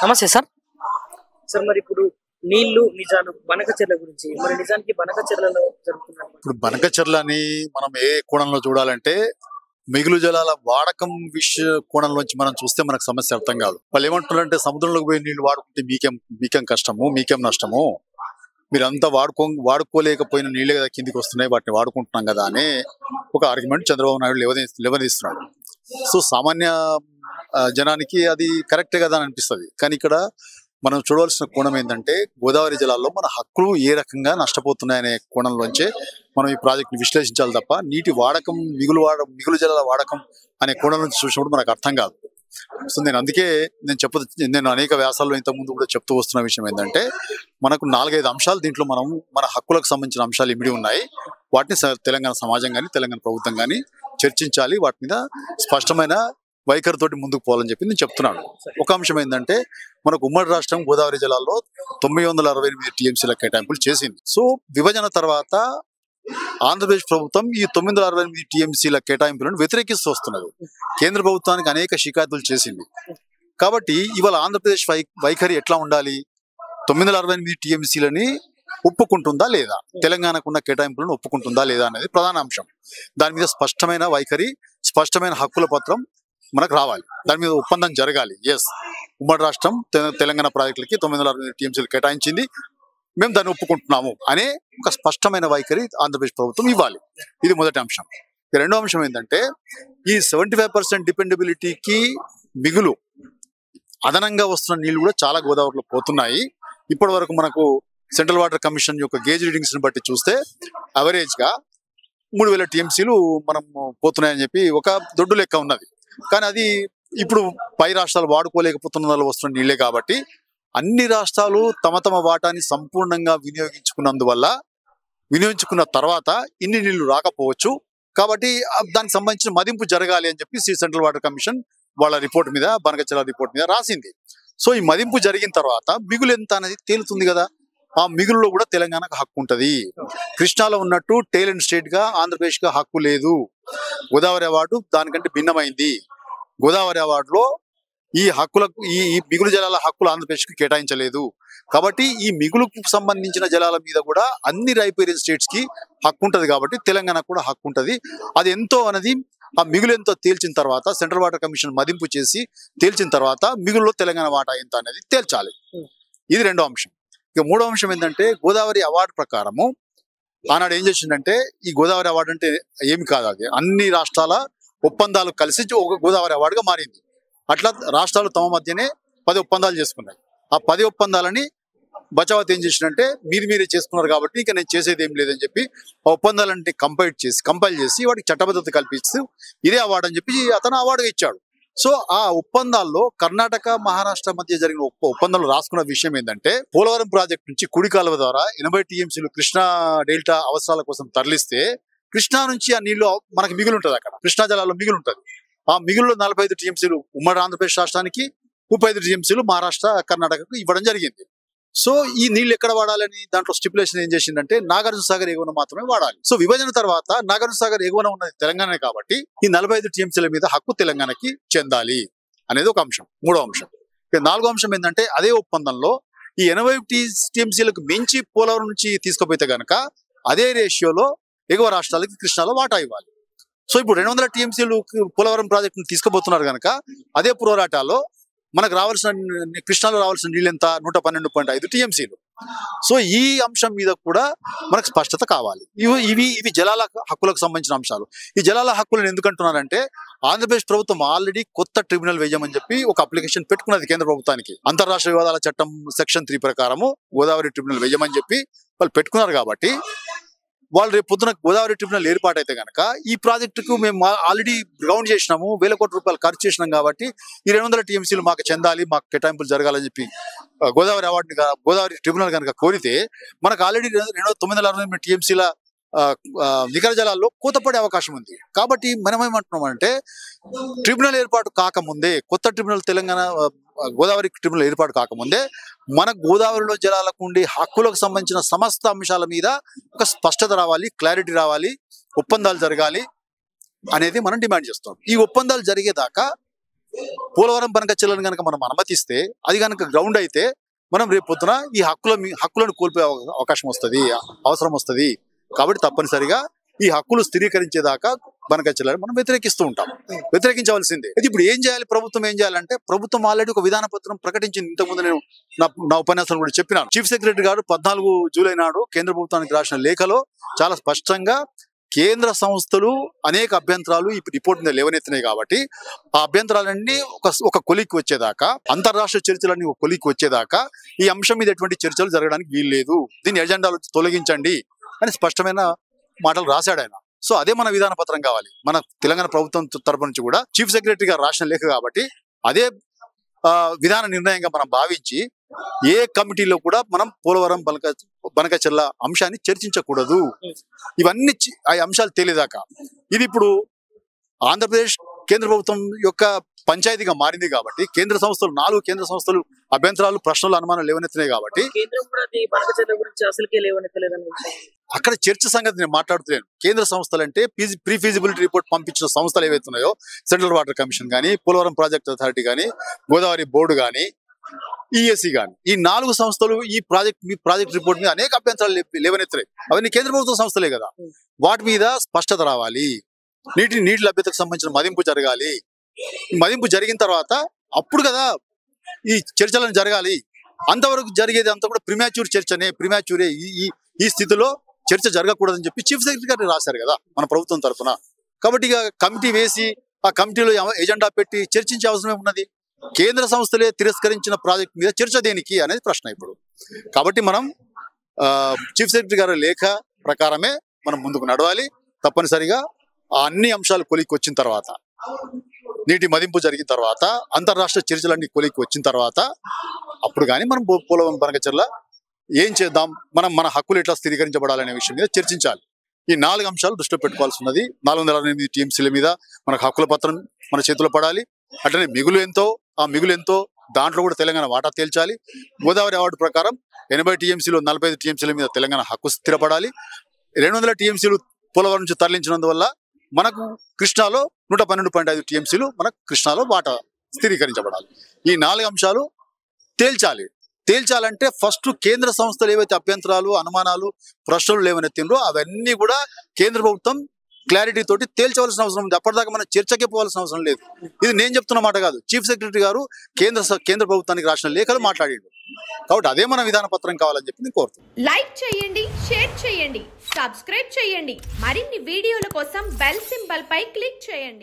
నమస్తే sir. Sir మరి ఇప్పుడు నీళ్లు నిజాలు బనకచెర్ల గురించి మరి నిజానికి బనకచెర్లలో జరుగుతున్న ఇప్పుడు బనకచెర్ల అని మనం ఏ కోణంలో చూడాలంటే మిగులు జలాల వాడకం కోణంలోంచి మనం చూస్తే మనకు సమస్య అర్థం కాదు. వాళ్ళు ఏమంటున్నారంటే సముద్రంలోకి పోయి నీళ్లు వాడుకుంటే మీకేం కష్టము, మీకేం నష్టము, మీరంతా వాడుకోలేకపోయిన నీళ్ళే కదా కిందికి వస్తున్నాయి, వాటిని వాడుకుంటున్నాం కదా అనే ఒక ఆర్గ్యుమెంట్ చంద్రబాబు నాయుడు లేవదీస్తున్నాడు. సో సామాన్య జనానికి అది కరెక్టే కదా అని అనిపిస్తుంది. కానీ ఇక్కడ మనం చూడవలసిన కోణం ఏంటంటే గోదావరి జలాల్లో మన హక్కులు ఏ రకంగా నష్టపోతున్నాయనే కోణంలోంచే మనం ఈ ప్రాజెక్ట్ని విశ్లేషించాలి తప్ప నీటి వాడకం మిగులు జలాల వాడకం అనే కోణం నుంచి చూసినప్పుడు మనకు అర్థం కాదు. సో నేను అనేక వ్యాసాల్లో ఇంతకుముందు కూడా చెప్తూ వస్తున్న విషయం ఏంటంటే మనకు 4-5 అంశాలు దీంట్లో మన హక్కులకు సంబంధించిన అంశాలు ఇమిడి ఉన్నాయి. వాటిని తెలంగాణ సమాజం కానీ తెలంగాణ ప్రభుత్వం కానీ చర్చించాలి, వాటి మీద స్పష్టమైన వైఖరితోటి ముందుకు పోవాలని చెప్పి నేను చెప్తున్నాను. ఒక అంశం ఏంటంటే మనకు ఉమ్మడి రాష్ట్రం గోదావరి జలాల్లో 968 టీఎంసీల కేటాయింపులు చేసింది. సో విభజన తర్వాత ఆంధ్రప్రదేశ్ ప్రభుత్వం ఈ 968 టీఎంసీల కేటాయింపులను వ్యతిరేకిస్తూ వస్తున్నది. కేంద్ర ప్రభుత్వానికి అనేక షికాయతులు చేసింది. కాబట్టి ఇవాళ ఆంధ్రప్రదేశ్ వైఖరి ఎట్లా ఉండాలి? 968 టీఎంసీలని ఒప్పుకుంటుందా లేదా, తెలంగాణకున్న కేటాయింపులను ఒప్పుకుంటుందా లేదా అనేది ప్రధాన అంశం. దాని మీద స్పష్టమైన వైఖరి, స్పష్టమైన హక్కుల పత్రం మనకు రావాలి. దాని మీద ఒప్పందం జరగాలి. ఎస్, ఉమ్మడి రాష్ట్రం తెలంగాణ ప్రాజెక్టులకి 968 టీఎంసీలు కేటాయించింది, మేము దాన్ని ఒప్పుకుంటున్నాము అనే ఒక స్పష్టమైన వైఖరి ఆంధ్రప్రదేశ్ ప్రభుత్వం ఇవ్వాలి. ఇది మొదటి అంశం. రెండో అంశం ఏంటంటే ఈ 75% డిపెండబిలిటీకి మిగులు అదనంగా వస్తున్న నీళ్లు కూడా చాలా గోదావరిలో పోతున్నాయి. ఇప్పటి వరకు మనకు సెంట్రల్ వాటర్ కమిషన్ యొక్క గేజ్ రీడింగ్స్ ని బట్టి చూస్తే అవరేజ్ గా 3000 టీఎంసీలు మనం పోతున్నాయని చెప్పి ఒక దొడ్డు లెక్క ఉన్నది. కానీ అది ఇప్పుడు పై రాష్ట్రాలు వాడుకోలేకపోతున్న వస్తున్న నీళ్లే కాబట్టి అన్ని రాష్ట్రాలు తమ వాటాని సంపూర్ణంగా వినియోగించుకున్న తర్వాత ఇన్ని నీళ్లు రాకపోవచ్చు. కాబట్టి దానికి సంబంధించిన మదింపు జరగాలి అని చెప్పి సెంట్రల్ వాటర్ కమిషన్ వాళ్ళ రిపోర్ట్ మీద, బనకచెర్ల రిపోర్ట్ మీద రాసింది. సో ఈ మదింపు జరిగిన తర్వాత మిగులు ఎంత అనేది తేలుతుంది కదా. ఆ మిగులులో కూడా తెలంగాణకు హక్కు ఉంటది. కృష్ణాలో ఉన్నట్టు టేలెంట్ స్టేట్ గా ఆంధ్రప్రదేశ్ గా హక్కు లేదు. గోదావరి అవార్డు దానికంటే భిన్నమైంది. గోదావరి అవార్డులో ఈ మిగులు జలాల హక్కులు ఆంధ్రప్రదేశ్ కి కేటాయించలేదు. కాబట్టి ఈ మిగులుకు సంబంధించిన జలాల మీద కూడా అన్ని రైపేరియన్ స్టేట్స్ కి హక్కు ఉంటది. కాబట్టి తెలంగాణకు కూడా హక్కు ఉంటది. అది ఎంతో అనేది ఆ మిగులు ఎంతో తేల్చిన తర్వాత సెంట్రల్ వాటర్ కమిషన్ మదింపు చేసి తేల్చిన తర్వాత మిగులులో తెలంగాణ వాటా ఎంత అనేది తేల్చాలి. ఇది రెండో అంశం. ఇక మూడో అంశం ఏంటంటే గోదావరి అవార్డు ప్రకారము ఆనాడు ఏం చేసిందంటే ఈ గోదావరి అవార్డు అంటే ఏమి కాదు, అది అన్ని రాష్ట్రాల ఒప్పందాలు కలిసి ఒక గోదావరి అవార్డుగా మారింది. అట్లా రాష్ట్రాలు తమ మధ్యనే 10 ఒప్పందాలు చేసుకున్నాయి. ఆ 10 ఒప్పందాలని బచావత్ ఏం చేసిందంటే మీరే చేసుకున్నారు కాబట్టి ఇక నేను చేసేది ఏం లేదని చెప్పి ఆ ఒప్పందాలన్నీ కంపైల్ చేసి వాటికి చట్టబద్ధత కల్పిస్తూ ఇదే అవార్డు అని చెప్పి అతను అవార్డుగా ఇచ్చాడు. సో ఆ ఒప్పందాల్లో కర్ణాటక మహారాష్ట్ర మధ్య జరిగిన ఒప్పందాలు రాసుకున్న విషయం ఏంటంటే పోలవరం ప్రాజెక్టు నుంచి కుడి కాలువ ద్వారా 80 టీఎంసీలు కృష్ణా డెల్టా అవసరాల కోసం తరలిస్తే కృష్ణా నుంచి ఆ నీళ్లు మనకి మిగులు ఉంటుంది. అక్కడ కృష్ణా జలాల్లో మిగులు ఉంటుంది. ఆ మిగులులో 45 టీఎంసీలు ఉమ్మడి ఆంధ్రప్రదేశ్ రాష్ట్రానికి, 35 టీఎంసీలు మహారాష్ట్ర కర్ణాటకకు ఇవ్వడం జరిగింది. సో ఈ నీళ్లు ఎక్కడ వాడాలని దాంట్లో స్టిపులేషన్ ఏం చేసిందంటే నాగార్జున సాగర్ ఎగువన మాత్రమే వాడాలి. సో విభజన తర్వాత నాగార్జున సాగర్ ఎగువన ఉన్నది తెలంగాణ కాబట్టి ఈ 45 టీఎంసీల మీద హక్కు తెలంగాణకి చెందాలి అనేది ఒక అంశం. మూడో అంశం. నాలుగో అంశం ఏంటంటే అదే ఒప్పందంలో ఈ 80 టీఎంసీలకు మించి పోలవరం నుంచి తీసుకుపోతే గనక అదే రేషియోలో ఎగువ రాష్ట్రాలకి కృష్ణాలో వాటా ఇవ్వాలి. సో ఇప్పుడు 200 టీఎంసీలు పోలవరం ప్రాజెక్టును తీసుకుపోతున్నారు కనుక అదే పురోరాటాలో మనకు కృష్ణాలో రావాల్సిన నీళ్ళు ఎంత 112.5 టీఎంసీలు. సో ఈ అంశం మీద కూడా మనకు స్పష్టత కావాలి. ఇవి జలాల హక్కులకు సంబంధించిన అంశాలు. ఈ జలాల హక్కులను ఎందుకంటున్నారంటే ఆంధ్రప్రదేశ్ ప్రభుత్వం ఆల్రెడీ కొత్త ట్రిబ్యునల్ వేయమని చెప్పి ఒక అప్లికేషన్ పెట్టుకున్నది కేంద్ర ప్రభుత్వానికి. అంతర్రాష్ట్ర వివాదాల చట్టం సెక్షన్ 3 ప్రకారము గోదావరి ట్రిబ్యునల్ వేయమని చెప్పి వాళ్ళు పెట్టుకున్నారు. కాబట్టి వాళ్ళు రేపు పొద్దున గోదావరి ట్రిబ్యునల్ ఏర్పాటైతే కనుక ఈ ప్రాజెక్టుకు మేము ఆల్రెడీ గ్రౌండ్ చేసినాము, 1000 కోట్ల రూపాయలు ఖర్చు చేసినాం కాబట్టి ఈ 200 టీఎంసీలు మాకు చెందాలి, మాకు కేటాయింపులు జరగాలని చెప్పి గోదావరి ట్రిబ్యునల్ కనుక కోరితే మనకు ఆల్రెడీ 968 టీఎంసీల నికర జలాల్లో కోతపడే అవకాశం ఉంది. కాబట్టి మనం ఏమంటున్నామంటే ట్రిబ్యునల్ ఏర్పాటు కాకముందే, కొత్త ట్రిబ్యునల్ తెలంగాణ గోదావరి ట్రిబ్యునల్ ఏర్పాటు కాకముందే మన గోదావరిలో జలాలకు ఉండే హక్కులకు సంబంధించిన సమస్త అంశాల మీద ఒక స్పష్టత రావాలి, క్లారిటీ రావాలి, ఒప్పందాలు జరగాలి అనేది మనం డిమాండ్ చేస్తాం. ఈ ఒప్పందాలు జరిగేదాకా పోలవరం బనకచెర్లను కనుక మనం అనుమతిస్తే, అది కనుక గ్రౌండ్ అయితే మనం రేపు పొద్దున ఈ హక్కులను కోల్పోయే అవకాశం వస్తుంది, అవసరం వస్తుంది. కాబట్టి తప్పనిసరిగా ఈ హక్కులు స్థిరీకరించేదాకా బనకచెర్లను మనం వ్యతిరేకిస్తూ ఉంటాం, వ్యతిరేకించవలసిందే. అయితే ఇప్పుడు ఏం చేయాలి, ప్రభుత్వం ఏం చేయాలంటే, ప్రభుత్వం ఆల్రెడీ ఒక విధాన పత్రం ప్రకటించింది. ఇంతకుముందు నేను నా ఉపన్యాసం కూడా చెప్పినాను. చీఫ్ సెక్రటరీ గారు 14 జూలై నాడు కేంద్ర ప్రభుత్వానికి రాసిన లేఖలో చాలా స్పష్టంగా కేంద్ర సంస్థలు అనేక అభ్యంతరాలు ఈ రిపోర్ట్ మీద లేవనెత్తినాయి కాబట్టి ఆ అభ్యంతరాలన్నీ ఒక కొలిక్కి వచ్చేదాకా, అంతర్రాష్ట్ర చర్చలన్నీ ఒక కొలిక్కి వచ్చేదాకా ఈ అంశం మీద ఎటువంటి చర్చలు జరగడానికి వీల్లేదు, దీన్ని ఎజెండాలో తొలగించండి అని స్పష్టమైన మాటలు రాశాడు ఆయన. సో అదే మన విధాన పత్రం కావాలి. మన తెలంగాణ ప్రభుత్వం తరపు నుంచి కూడా చీఫ్ సెక్రటరీ గారు రాసిన లేఖ కాబట్టి అదే విధాన నిర్ణయంగా మనం భావించి ఏ కమిటీలో కూడా మనం పోలవరం బనకచెర్ల అంశాన్ని చర్చించకూడదు. ఇవన్నీ ఆ అంశాలు తేలేదాకా ఇది ఇప్పుడు ఆంధ్రప్రదేశ్ కేంద్ర ప్రభుత్వం యొక్క పంచాయతీగా మారింది కాబట్టి కేంద్ర సంస్థలు 4 కేంద్ర సంస్థలు అభ్యంతరాలు, ప్రశ్నలు, అనుమానాలు లేవనెత్తినాయి కాబట్టి అక్కడ చర్చ సంగతి నేను మాట్లాడుతున్నాను. కేంద్ర సంస్థలు అంటే ప్రీ ఫీజిబిలిటీ రిపోర్ట్ పంపించిన సంస్థలు ఏవైతే ఉన్నాయో, సెంట్రల్ వాటర్ కమిషన్ కానీ, పోలవరం ప్రాజెక్ట్ అథారిటీ కానీ, గోదావరి బోర్డు కానీ, ఈఎస్సీ కానీ, ఈ 4 సంస్థలు ఈ ప్రాజెక్ట్ రిపోర్ట్ మీద అనేక అభ్యంతరాలు లేవనెత్తాయి. అవన్నీ కేంద్ర ప్రభుత్వ సంస్థలే కదా. వాటి మీద స్పష్టత రావాలి, నీటి లభ్యతకు సంబంధించిన మదింపు జరగాలి. మదింపు జరిగిన తర్వాత అప్పుడు కదా ఈ చర్చలను జరగాలి. అంతవరకు జరిగేది అంతా కూడా ప్రిమాచ్యూర్ చర్చనే, ప్రిమాచ్యూరే. ఈ స్థితిలో చర్చ జరగకూడదని చెప్పి చీఫ్ సెక్రటరీ గారు రాశారు కదా మన ప్రభుత్వం తరఫున. కాబట్టి ఇక కమిటీ వేసి ఆ కమిటీలో ఎజెండా పెట్టి చర్చించే అవసరం ఉన్నది. కేంద్ర సంస్థలే తిరస్కరించిన ప్రాజెక్ట్ మీద చర్చ దేనికి అనేది ప్రశ్న ఇప్పుడు. కాబట్టి మనం చీఫ్ సెక్రటరీ గారి లేఖ ప్రకారమే మనం ముందుకు నడవాలి. తప్పనిసరిగా అన్ని అంశాలు కొలిక్కి వచ్చిన తర్వాత, నీటి మదింపు జరిగిన తర్వాత, అంతర్రాష్ట్ర చర్చలన్నీ కొలిక్కి వచ్చిన తర్వాత అప్పుడు కానీ మనం పోలవరం బనకచెర్ల ఏం చేద్దాం, మన హక్కులు ఎట్లా స్థిరీకరించబడాలనే విషయం మీద చర్చించాలి. ఈ 4 అంశాలు దృష్టిలో పెట్టుకోవాల్సి ఉన్నది. 468 టీఎంసీల మీద మనకు హక్కుల పత్రం మన చేతిలో పడాలి. అట్లనే మిగులు ఎంతో దాంట్లో కూడా తెలంగాణ వాటా తేల్చాలి. గోదావరి అవార్డు ప్రకారం 80 టీఎంసీలు 45 టీఎంసీల మీద తెలంగాణ హక్కు స్థిరపడాలి. 200 టీఎంసీలు పోలవరం నుంచి తరలించినందువల్ల మనకు కృష్ణాలో 112.5 టీఎంసీలు మనకు కృష్ణాలో వాటా స్థిరీకరించబడాలి. ఈ 4 అంశాలు తేల్చాలంటే ఫస్ట్ కేంద్ర సంస్థలు ఏవైతే అభ్యంతరాలు, అనుమానాలు, ప్రశ్నలు లేవనెత్తిండ్రో అవన్నీ కూడా కేంద్ర ప్రభుత్వం క్లారిటీ తోటి తేల్చవలసిన అవసరం ఉంది. అప్పటిదాకా మనం చర్చకే పోవాల్సిన అవసరం లేదు. ఇది నేను చెప్తున్న మాట కాదు, చీఫ్ సెక్రటరీ గారు కేంద్ర ప్రభుత్వానికి రాసిన లేఖలు మాట్లాడిండు. కాబట్టి అదే మన విధాన పత్రం కావాలని చెప్పి నేను కోరుతున్నాను. లైక్ చేయండి, షేర్ చేయండి, సబ్స్క్రైబ్ చేయండి. మరిన్ని వీడియోల కోసం బెల్ సింబల్ పై క్లిక్ చేయండి.